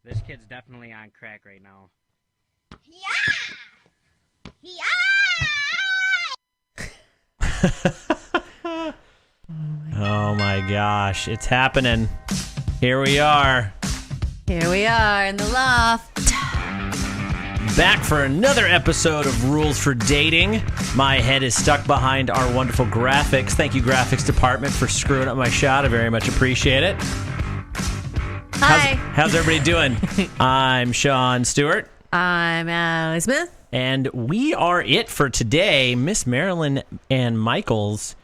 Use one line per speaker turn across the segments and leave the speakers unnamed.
This kid's definitely on crack right now.
Oh my gosh, it's happening. Here we are.
Here we are in the loft.
Back for another episode of Rules for Dating. My head is stuck behind our wonderful graphics. Thank you, graphics department, for screwing up my shot. I very much appreciate it.
Hi.
How's everybody doing? I'm Sean Stewart.
I'm Allie Smith.
And we are it for today. Miss Marilyn Ann Michaels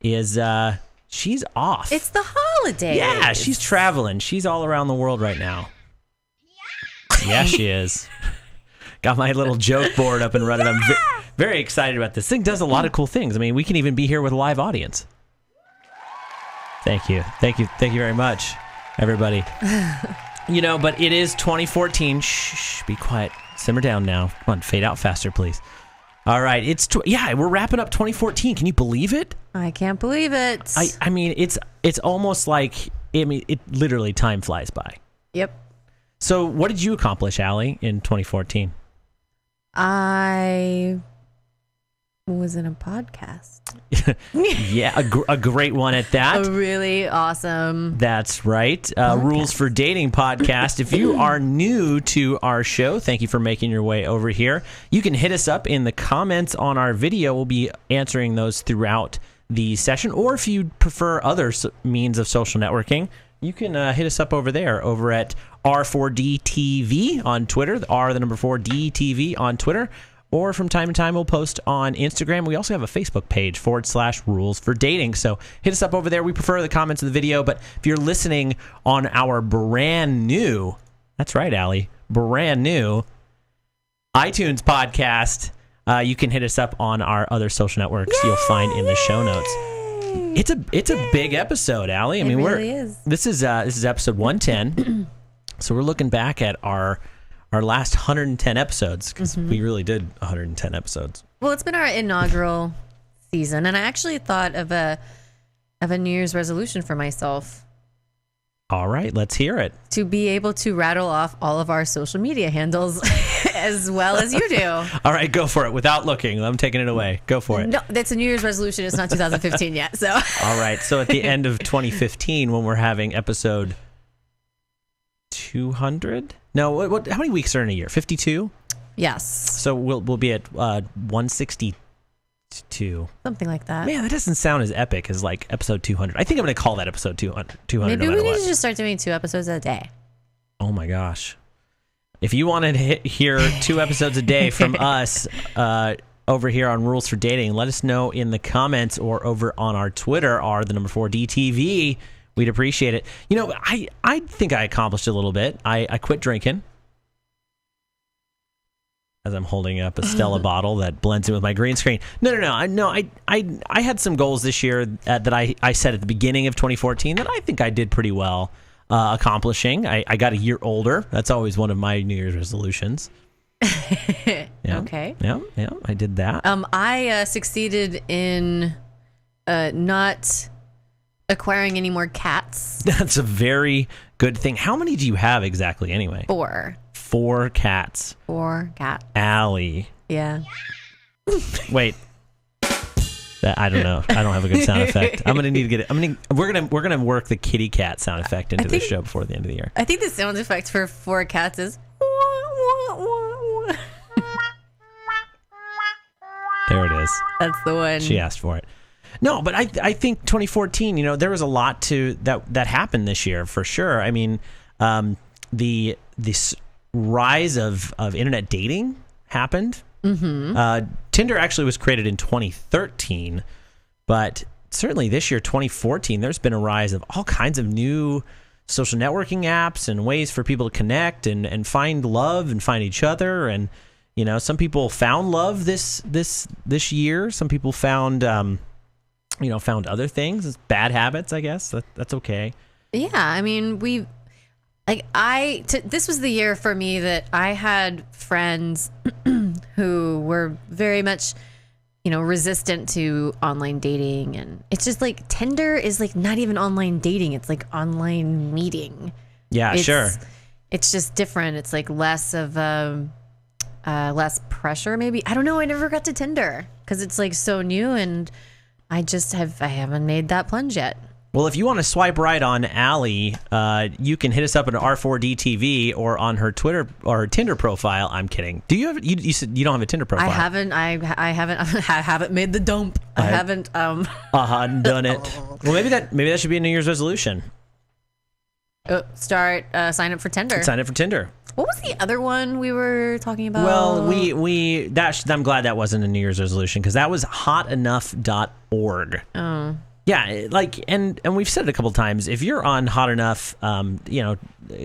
is, she's off.
It's the holidays.
Yeah, she's traveling. She's all around the world right now. Yeah, she is. Got my little joke board up and running. I'm very excited about this. Thing does a lot of cool things. I mean, we can even be here with a live audience. Thank you. Thank you very much, everybody. But it is 2014. Shh, be quiet. Simmer down now. Come on, fade out faster, please. All right, we're wrapping up 2014. Can you believe it?
I can't believe it.
I mean, it's almost like, it literally time flies by.
Yep.
So what did you accomplish, Allie, in 2014?
I was in a podcast.
Yeah, a great one at that.
A really awesome.
That's right. Rules for Dating podcast. If you are new to our show, thank you for making your way over here. You can hit us up in the comments on our video. We'll be answering those throughout the session. Or if you prefer other means of social networking, you can hit us up over there, over at R4DTV on Twitter, the R, the number 4, DTV on Twitter. Or from time to time, we'll post on Instagram. We also have a Facebook page, /Rules for Dating. So hit us up over there. We prefer the comments of the video. But if you're listening on our brand new, that's right, Allie, brand new iTunes podcast, you can hit us up on our other social networks. Yay! You'll find in the show notes. It's a big episode, Allie. I mean,
really is.
This is episode 110. So we're looking back at our last 110 episodes, because we really did 110 episodes.
Well, it's been our inaugural season, and I actually thought of a New Year's resolution for myself.
All right, let's hear it.
To be able to rattle off all of our social media handles as well as you do.
All right, go for it. Without looking, I'm taking it away. Go for it.
No, that's a New Year's resolution. It's not 2015 yet. So.
All right, so at the end of 2015, when we're having episode 200? No, what? How many weeks are in a year? 52?
Yes.
So we'll be at 162.
Something like that.
Man, that doesn't sound as epic as like episode 200. I think I'm going to call that episode 200.
Maybe we need to just start doing 2 episodes a day.
Oh my gosh. If you want to hear 2 episodes a day from us over here on Rules for Dating, let us know in the comments or over on our Twitter, the number 4 DTV. We'd appreciate it. I think I accomplished a little bit. I quit drinking. As I'm holding up a Stella bottle that blends in with my green screen. No. I had some goals this year that I set at the beginning of 2014 that I think I did pretty well accomplishing. I got a year older. That's always one of my New Year's resolutions. Yeah,
okay.
Yeah, I did that.
I succeeded in not acquiring any more cats.
That's a very good thing. How many do you have exactly anyway?
4.
4 cats.
4 cats.
Allie.
Yeah.
Wait. I don't know. I don't have a good sound effect. I'm gonna need to get it. We're gonna work the kitty cat sound effect into the show before the end of the year.
I think the sound effect for 4 cats is.
There it is.
That's the one.
She asked for it. No, but I think 2014, there was a lot to that happened this year for sure. I mean, this rise of internet dating happened. Mm-hmm. Tinder actually was created in 2013, but certainly this year, 2014, there's been a rise of all kinds of new social networking apps and ways for people to connect and find love and find each other. And some people found love this year. Some people found found other things, bad habits, I guess. That's okay.
Yeah, I mean, this was the year for me that I had friends who were very much, resistant to online dating. And it's just like Tinder is like not even online dating. It's like online meeting.
Yeah, sure.
it's just different. It's like less of less pressure, maybe. I don't know. I never got to Tinder because it's like so new, and I haven't made that plunge yet.
Well, if you want to swipe right on Allie, you can hit us up at R4DTV or on her Twitter or Tinder profile. I'm kidding. Do you have? You said you don't have a Tinder profile.
I haven't. I haven't made the dump. I haven't.
Done it. Well, maybe that should be a New Year's resolution.
Sign up for Tinder.
Sign up for Tinder.
What was the other one we were talking about?
Well, I'm glad that wasn't a New Year's resolution because that was hotenough.org.
Oh.
Yeah, like, and we've said it a couple times. If you're on Hot Enough,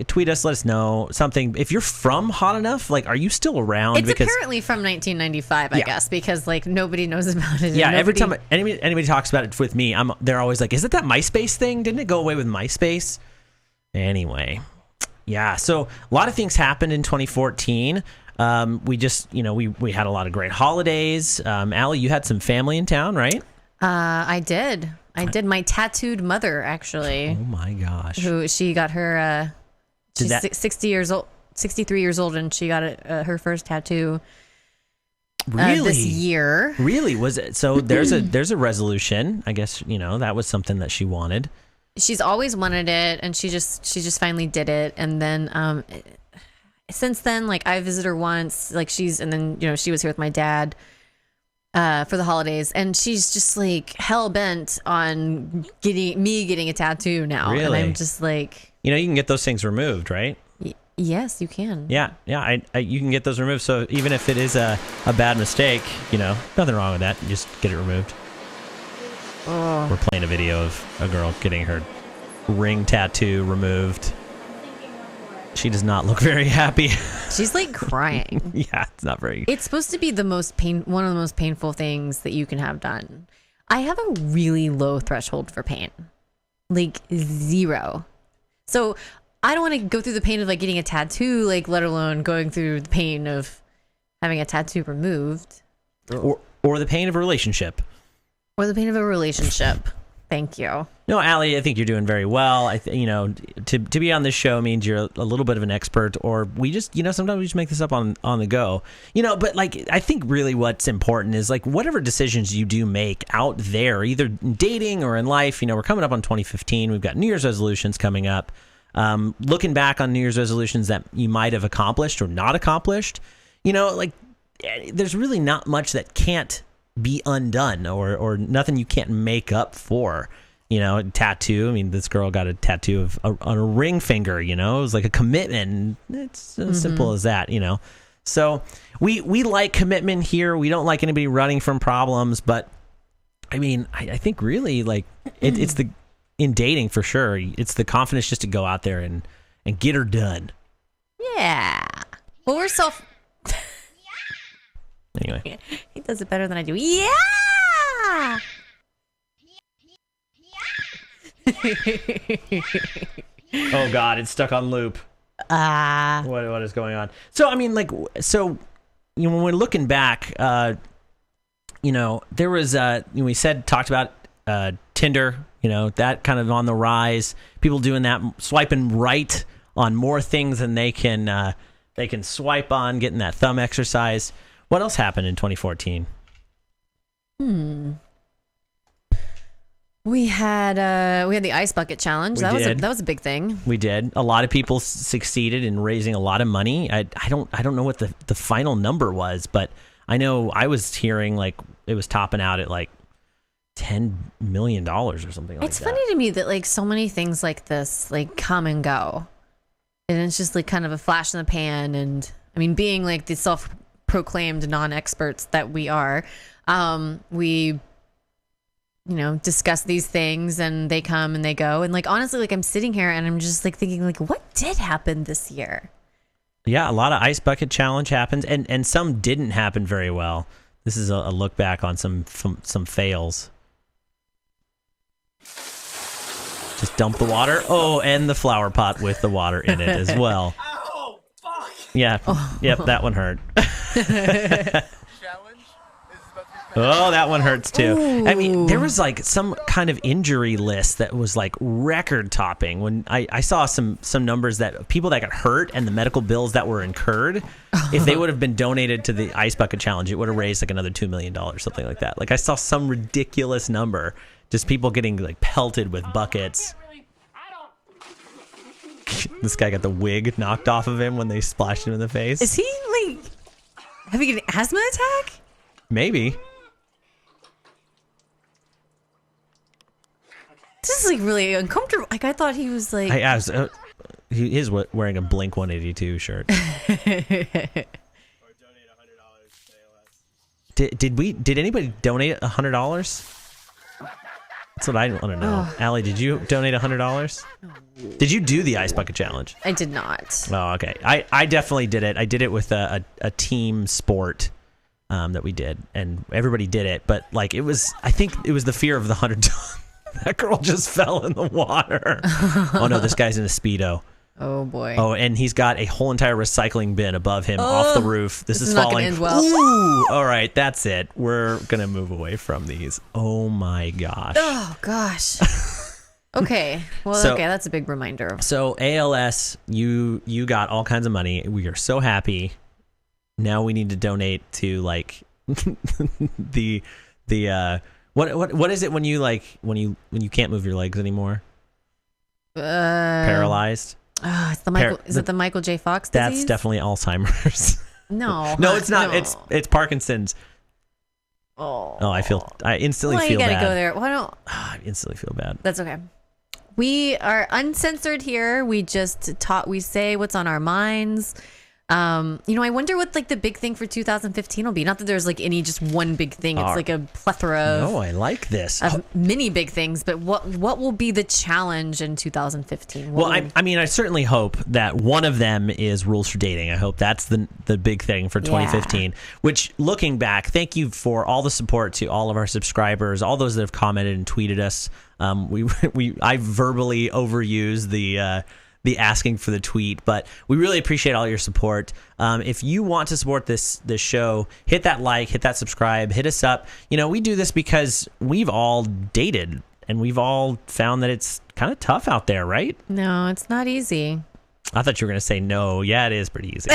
tweet us, let us know something. If you're from Hot Enough, like, are you still around?
It's apparently from 1995, I guess, because like nobody knows about it.
Yeah, every time anybody talks about it with me, they're always like, "Is it that MySpace thing? Didn't it go away with MySpace?" Anyway, yeah. So a lot of things happened in 2014. We just, we had a lot of great holidays. Allie, you had some family in town, right?
I did. My tattooed mother, actually.
Oh my gosh.
Who she got her? She's 63 years old, and she got her first tattoo.
Really?
This year.
Really? Was it? So there's a resolution. I guess that was something that she wanted.
She's always wanted it, and she just finally did it. And then since then, like I visited her once, like she was here with my dad. For the holidays, and she's just like hell bent on getting a tattoo now.
Really?
And I'm just like,
you can get those things removed, right?
Yes, you can.
Yeah. You can get those removed. So even if it is a bad mistake, nothing wrong with that. You just get it removed.
Oh.
We're playing a video of a girl getting her ring tattoo removed. She does not look very happy.
She's like crying.
Yeah, it's not very.
It's supposed to be one of the most painful things that you can have done. I have a really low threshold for pain, like 0. So I don't want to go through the pain of like getting a tattoo, like let alone going through the pain of having a tattoo removed,
or the pain of a relationship,
or the pain of a relationship. Thank you.
No, Allie, I think you're doing very well. To be on this show means you're a little bit of an expert, or we just, sometimes we just make this up on the go. But like, I think really what's important is like whatever decisions you do make out there, either in dating or in life, we're coming up on 2015. We've got New Year's resolutions coming up. Looking back on New Year's resolutions that you might have accomplished or not accomplished, like there's really not much that can't be undone or nothing you can't make up for. Tattoo. I mean, this girl got a tattoo on a ring finger. It was like a commitment. It's as simple as that. So we like commitment here. We don't like anybody running from problems. But I mean, I think really like it's in dating for sure. It's the confidence just to go out there and get her done.
Yeah. Well, we're
Anyway,
he does it better than I do. Yeah.
Oh God, it's stuck on loop. What is going on? So I mean, like, when we're looking back, there was we talked about Tinder. That kind of on the rise. People doing that, swiping right on more things than they can swipe on, getting that thumb exercise. What else happened in 2014?
We had the ice bucket challenge. That was a big thing.
We did. A lot of people succeeded in raising a lot of money. I don't know what the final number was, but I know I was hearing like it was topping out at like $10 million or something like that.
It's funny to me that like so many things like this like come and go, and it's just like kind of a flash in the pan. And I mean, being like the self-proclaimed non-experts that we are, we discuss these things and they come and they go. And like, honestly, like I'm sitting here and I'm just like thinking like, what did happen this year?
Yeah. A lot of ice bucket challenge happened and some didn't happen very well. This is a look back on some fails. Just dump the water. Oh, and the flower pot with the water in it as well.
Ow, fuck.
Yeah. Oh. Yep. That one hurt.
Challenge is about to be
Oh, that one hurts too. I mean,
Ooh.
there was like some kind of injury list that was like record topping when I saw some numbers that people that got hurt and the medical bills that were incurred, if they would have been donated to the Ice Bucket Challenge, it would have raised like another $2 million, something like that. Like I saw some ridiculous number, just people getting like pelted with buckets. This guy got the wig knocked off of him when they splashed him in the face.
Is he like having an asthma attack?
Maybe.
This is like really uncomfortable. Like I thought he was like.
He is wearing a Blink 182 shirt. Did anybody donate $100? That's what I want to know. Allie, did you donate $100? Did you do the Ice Bucket Challenge?
I did not.
Oh, okay. I definitely did it. I did it with a team sport that we did, and everybody did it. But like I think it was the fear of the $100. That girl just fell in the water. Oh no, this guy's in a Speedo.
Oh boy.
Oh, and he's got a whole entire recycling bin above him off the roof. This is
not
falling.
gonna end well.
Ooh, all right, that's it. We're gonna move away from these. Oh my gosh.
Oh gosh. Okay. Well,
So-
okay, that's a big reminder.
So ALS, you got all kinds of money. We are so happy. Now we need to donate to like the what is it when you like when you can't move your legs anymore? Paralyzed.
It's the Michael J. Fox disease?
That's definitely Alzheimer's.
No.
No, it's not.
No.
It's Parkinson's.
Oh.
Oh, I instantly
Why
feel
you gotta
bad.
go there? Why don't?
I instantly feel bad.
That's okay. We are uncensored here. We just we say what's on our minds. I wonder what like the big thing for 2015 will be. Not that there's like any just one big thing. It's like a plethora
No, I like this.
of many big things. But what will be the challenge in 2015?
Well, I mean, I certainly hope that one of them is rules for dating. I hope that's the big thing for 2015. Which, looking back, thank you for all the support to all of our subscribers, all those that have commented and tweeted us. I verbally overuse the asking for the tweet, but we really appreciate all your support. If you want to support this show, hit that like, hit that subscribe, hit us up. We do this because we've all dated and we've all found that it's kind of tough out there, right?
No, it's not easy.
I thought you were going to say no. Yeah, it is pretty easy.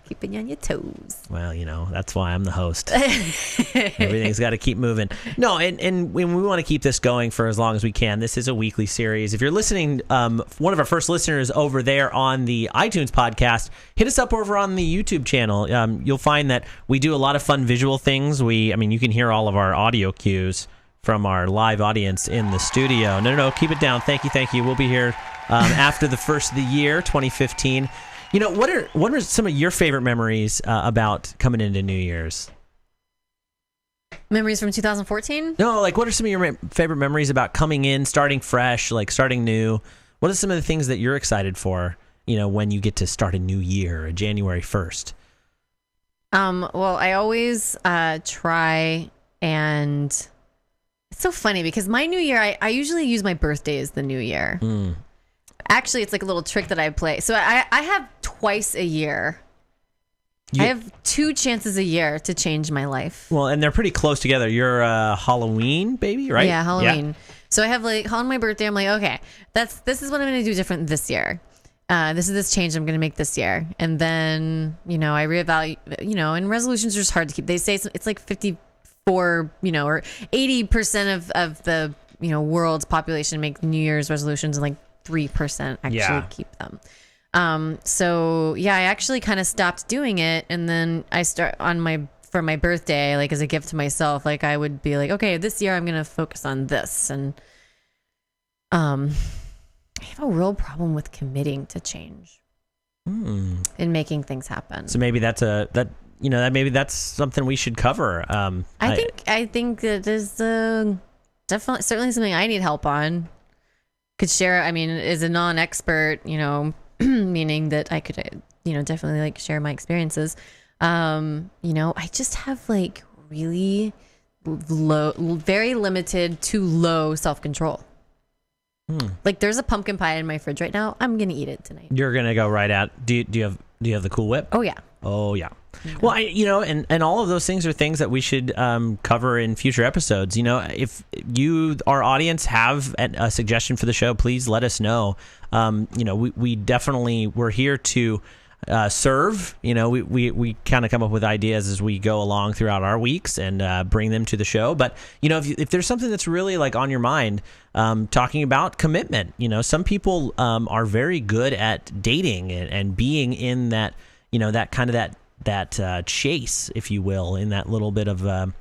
Keeping you on your toes.
Well, that's why I'm the host. Everything's got to keep moving. No, and we want to keep this going for as long as we can. This is a weekly series. If you're listening, one of our first listeners over there on the iTunes podcast, hit us up over on the YouTube channel. You'll find that we do a lot of fun visual things. You can hear all of our audio cues from our live audience in the studio. No, keep it down. Thank you. We'll be here after the first of the year, 2015. What are some of your favorite memories about coming into New Year's?
Memories from 2014?
No, like what are some of your favorite memories about coming in, starting fresh, like starting new? What are some of the things that you're excited for, when you get to start a new year, January 1st?
Well, I always try and it's so funny because my new year, I usually use my birthday as the new year. Actually, it's like a little trick that I play. So I have twice a year. I have 2 chances a year to change my life.
Well, and they're pretty close together. You're a Halloween baby, right?
Yeah, Halloween. Yeah. So I have like on my birthday, I'm like, okay, this is what I'm going to do different this year. This is this change I'm going to make this year. And then, I reevaluate, and resolutions are just hard to keep. They say it's like 54, or 80% of the, world's population make New Year's resolutions and like 3% actually keep them. So I actually kind of stopped doing it. And then I start for my birthday, like as a gift to myself, like I would be like, okay, this year I'm going to focus on this. And, I have a real problem with committing to change and making things happen.
So maybe maybe that's something we should cover.
I think that is definitely certainly something I need help on. Could share. I mean, as a non-expert, meaning that I could, definitely like share my experiences. I just have like really low, very limited to low self-control. Like there's a pumpkin pie in my fridge right now. I'm gonna eat it tonight.
You're gonna go right out. Do you have the Cool Whip?
Oh yeah.
Oh yeah. Well, and all of those things are things that we should cover in future episodes. If you, our audience, have a suggestion for the show, please let us know. We definitely, we're here to serve. We kind of come up with ideas as we go along throughout our weeks and bring them to the show. But if there's something that's really like on your mind, talking about commitment, some people are very good at dating and being in that, that kind of that chase, if you will, in that little bit of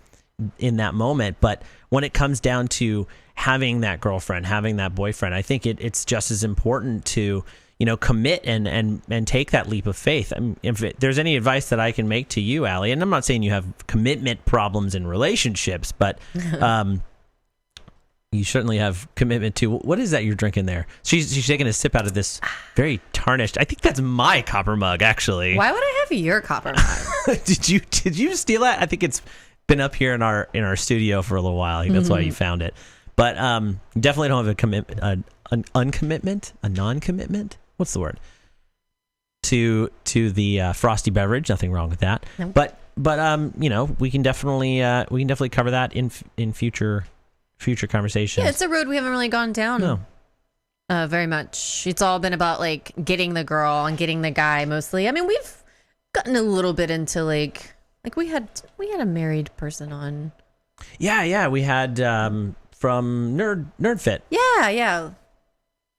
in that moment. But when it comes down to having that girlfriend, having that boyfriend, I think it's just as important to commit and take that leap of faith. I mean, if there's any advice that I can make to you, Allie, and I'm not saying you have commitment problems in relationships, but you certainly have commitment to, what is that you're drinking there? She's taking a sip out of this very tarnished, I think that's my copper mug, actually.
Why would I have your copper mug?
Did you steal that? I think it's been up here in our studio for a little while. I think that's why you found it. But definitely don't have an non-commitment. What's the word? To the frosty beverage. Nothing wrong with that.
No.
But we can definitely cover that in future conversations.
Yeah, it's a road we haven't really gone down.
No.
Very much. It's all been about like getting the girl and getting the guy mostly. I mean, we've gotten a little bit into like we had a married person on.
Yeah, we had from NerdFit.
Yeah.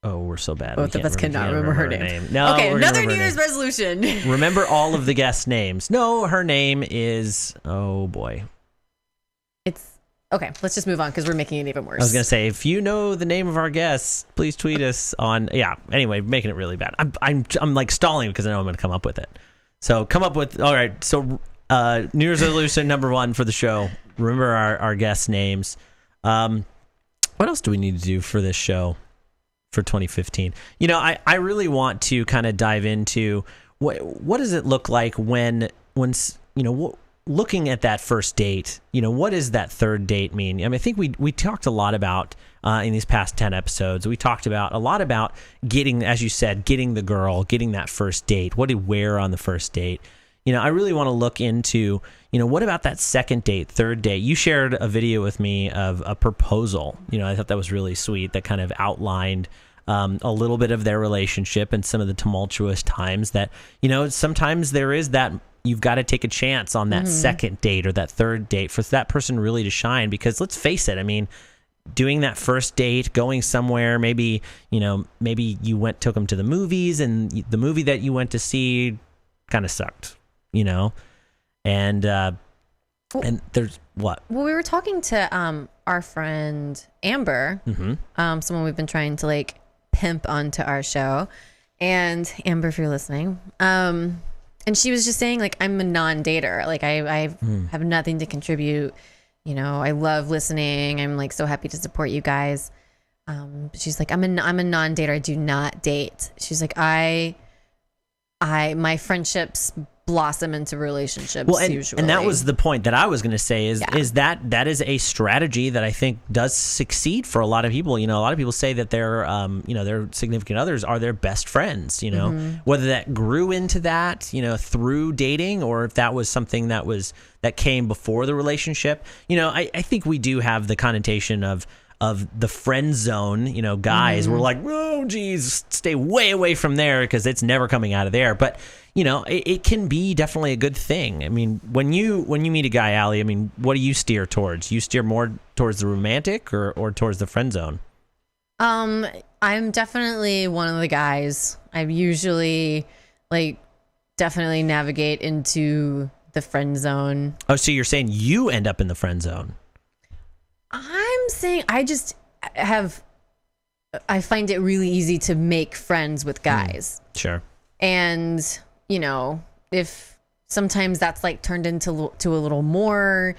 Oh, we're so bad.
Both of us cannot remember her name.
No,
okay,
we're
another New Year's resolution.
Remember all of the guest names. No, her name is, oh boy.
It's okay. Let's just move on because we're making it even worse.
I was gonna say, if you know the name of our guests, please tweet us on. Yeah. Anyway, making it really bad. I'm like stalling because I know I'm gonna come up with it. So come up with. All right. So New Year's resolution number 1 for the show. Remember our guest names. What else do we need to do for this show for 2015? I really want to kind of dive into what does it look like when looking at that first date, what does that third date mean? I mean, I think we talked a lot about in these past 10 episodes, we talked a lot about getting, as you said, getting the girl, getting that first date, what to wear on the first date. I really want to look into, what about that second date, third date? You shared a video with me of a proposal. I thought that was really sweet. That kind of outlined a little bit of their relationship and some of the tumultuous times that, sometimes there is that you've got to take a chance on that second date or that third date for that person really to shine. Because let's face it, I mean, doing that first date, going somewhere, maybe you took them to the movies and the movie that you went to see kind of sucked. And there's what?
Well, we were talking to our friend Amber, someone we've been trying to like pimp onto our show. And Amber, if you're listening, and she was just saying like, I'm a non-dater. Like I have nothing to contribute. I love listening. I'm like so happy to support you guys. She's like, I'm a non-dater. I do not date. She's like, my friendships blossom into relationships.
Well,
usually.
And that was the point that I was going to say is that is a strategy that I think does succeed for a lot of people. A lot of people say that their significant others are their best friends, whether that grew into that, through dating, or if that was something that came before the relationship. I think we do have the connotation of the friend zone, guys. We're like, oh, geez, stay way away from there because it's never coming out of there. But, it can be definitely a good thing. I mean, when you meet a guy, Allie, I mean, what do you steer towards? You steer more towards the romantic or towards the friend zone?
I'm definitely one of the guys. I usually definitely navigate into the friend zone.
Oh, so you're saying you end up in the friend zone?
I'm saying I find it really easy to make friends with guys.
Sure.
And, if sometimes that's like turned into a little more,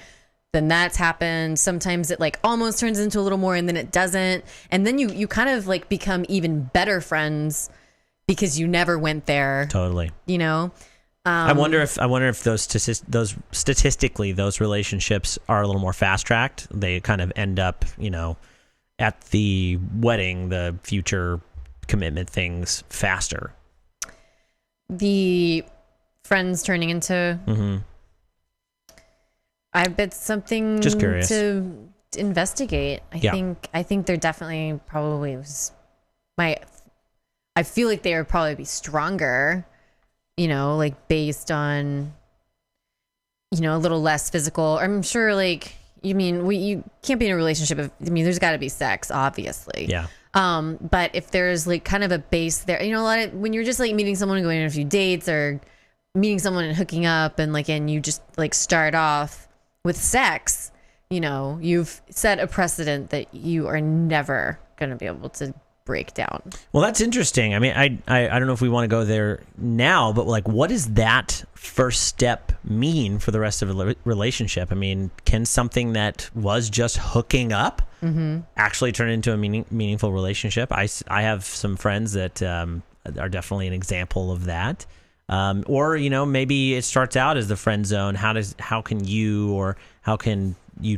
then that's happened. Sometimes it like almost turns into a little more and then it doesn't. And then you kind of like become even better friends because you never went there.
Totally.
I
wonder if those statistically those relationships are a little more fast tracked. They kind of end up, at the wedding, the future commitment things faster.
friends turning into.
Mm-hmm.
I bet something
Just curious.
to investigate. I think they're definitely probably I feel like they would probably be stronger, like based on, a little less physical. I'm sure, like, you can't be in a relationship there's got to be sex, obviously.
Yeah.
But if there's like kind of a base there, a lot of when you're just like meeting someone and going on a few dates or meeting someone and hooking up and you just like start off with sex, you've set a precedent that you are never going to be able to break down.
Well, that's interesting. I mean, I don't know if we want to go there now, but like, what does that first step mean for the rest of a relationship? I mean, can something that was just hooking up actually turn into a meaningful relationship? I have some friends that are definitely an example of that. Or, maybe it starts out as the friend zone. How can you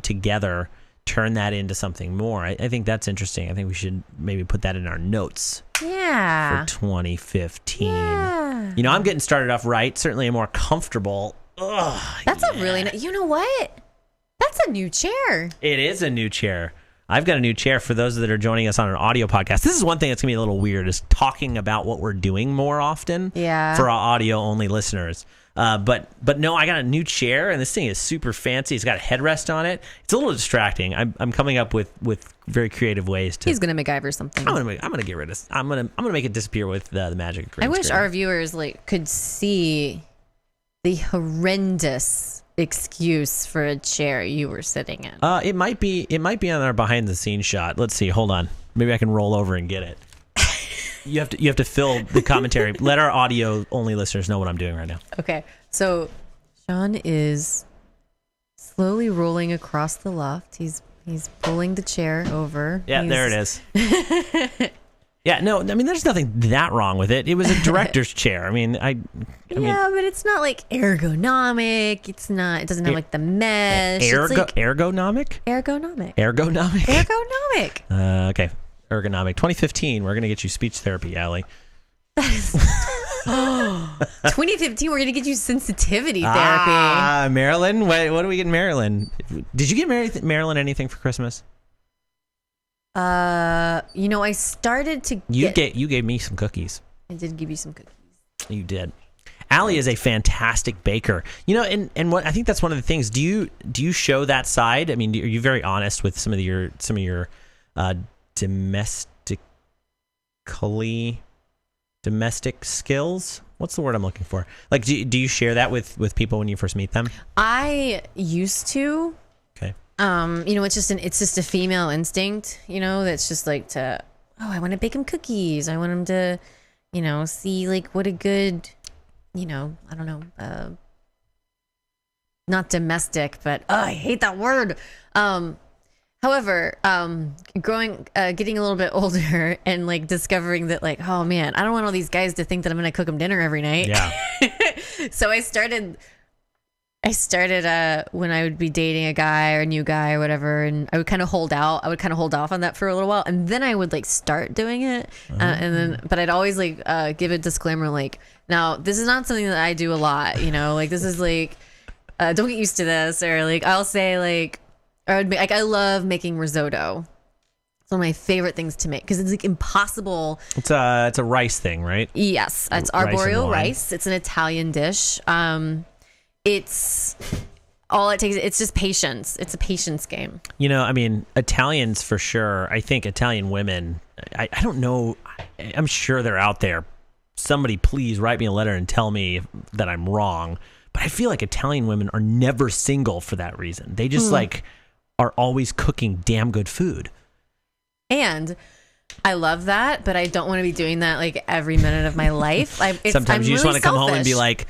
together turn that into something more? I think that's interesting. I think we should maybe put that in our notes for 2015.
Yeah.
I'm getting started off right. Certainly a more comfortable.
That's a really you know what? That's a new chair.
It is a new chair. I've got a new chair for those that are joining us on an audio podcast. This is one thing that's going to be a little weird, is talking about what we're doing more often for our audio-only listeners. But no, I got a new chair, and this thing is super fancy. It's got a headrest on it. It's a little distracting. I'm coming up with very creative ways to.
He's gonna MacGyver something.
I'm gonna get rid of. I'm gonna make it disappear with the magic of green
I wish
screen.
our viewers could see the horrendous excuse for a chair you were sitting in.
It might be on our behind the scenes shot. Let's see. Hold on. Maybe I can roll over and get it. You have to fill the commentary. Let our audio only listeners know what I'm doing right now.
Okay. So Sean is slowly rolling across the loft. He's pulling the chair over.
Yeah, there it is. Yeah, no, I mean, there's nothing that wrong with it. It was a director's chair. I mean, I mean,
but it's not like ergonomic. It's not. It doesn't have like the mesh. It's like
ergonomic. Okay, ergonomic. 2015. We're gonna get you speech therapy, Allie.
2015. We're gonna get you sensitivity therapy.
Marilyn. What do we get in Maryland? Did you get Marilyn anything for Christmas?
I started to
You gave me some cookies.
I did give you some cookies. You
did. Allie is a fantastic baker. And what I think that's one of the things. Do you show that side? I mean, are you very honest with some of your domestic skills? What's the word I'm looking for? Like, do you share that with people when you first meet them?
I used to.
Okay.
It's just a female instinct, that's just like I want to bake him cookies. I want him to, see like what a good, I don't know, not domestic, but I hate that word. However, getting a little bit older and like discovering that like, oh man, I don't want all these guys to think that I'm going to cook them dinner every night.
Yeah.
So I started when I would be dating a guy or a new guy or whatever, and I would kind of hold off on that for a little while, and then I would like start doing it, but I'd always like give a disclaimer like, now this is not something that I do a lot, like this is like don't get used to this, or like I'll say like, or I would make, like, I love making risotto. It's one of my favorite things to make because it's like impossible.
It's a rice thing, right?
Yes, it's arborio rice. It's an Italian dish. It's all it takes. It's just patience. It's a patience game.
I mean, Italians for sure. I think Italian women, I don't know. I'm sure they're out there. Somebody please write me a letter and tell me that I'm wrong. But I feel like Italian women are never single for that reason. They just are always cooking damn good food.
And I love that, but I don't want to be doing that like every minute of my life.
Sometimes you just want to come home and be like,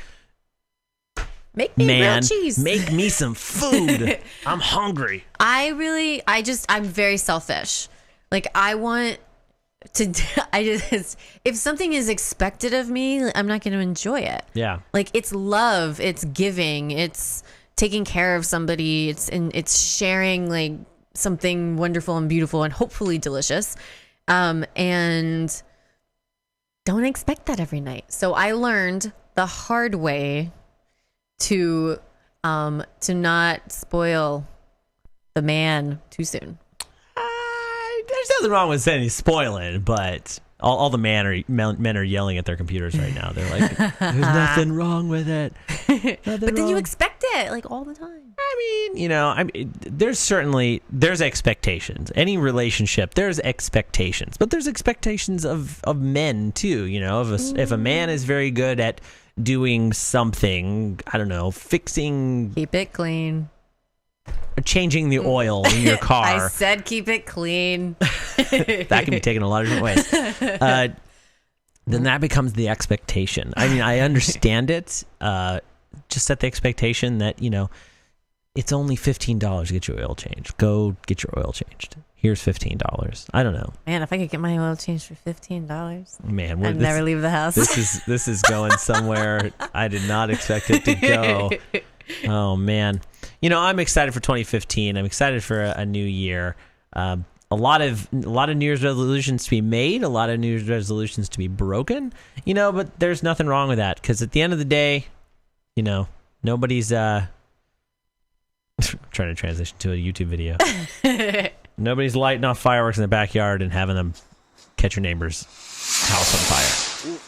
make me real cheese.
Make me some food. I'm hungry.
I'm very selfish. Like if something is expected of me, I'm not going to enjoy it.
Yeah.
Like it's love, it's giving, it's taking care of somebody, it's sharing like something wonderful and beautiful and hopefully delicious. And don't expect that every night. So I learned the hard way to not spoil the man too soon.
There's nothing wrong with saying he's spoiling, but all the men are yelling at their computers right now. They're like, "There's nothing wrong with it."
But then you expect it like all the time.
I mean, there's expectations. Any relationship, there's expectations, but there's expectations of men too. If a man is very good at doing something, I don't know, fixing,
Keep it clean.
changing the oil in your car.
I said keep it clean.
That can be taken a lot of different ways. Then that becomes the expectation. I mean, I understand it. Just set the expectation that, it's only $15 to get your oil changed. Go get your oil changed. Here's $15. I don't know.
Man, if I could get my oil changed for $15,
Man,
I'd never leave the house.
This is going somewhere I did not expect it to go. Oh man, I'm excited for 2015. I'm excited for a new year. A lot of New Year's resolutions to be made, a lot of New Year's resolutions to be broken. But there's nothing wrong with that, because at the end of the day, nobody's trying to transition to a YouTube video. Nobody's lighting off fireworks in the backyard and having them catch your neighbor's house on fire.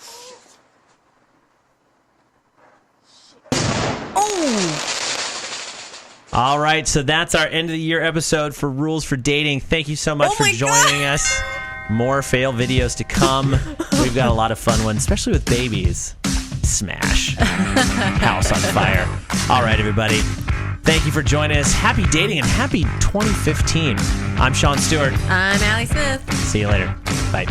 All right, so that's our end of the year episode for Rules for Dating. Thank you so much for joining us. More fail videos to come. We've got a lot of fun ones, especially with babies. Smash. House on fire. All right, everybody. Thank you for joining us. Happy dating and happy 2015. I'm Sean Stewart.
I'm Allie Smith.
See you later. Bye.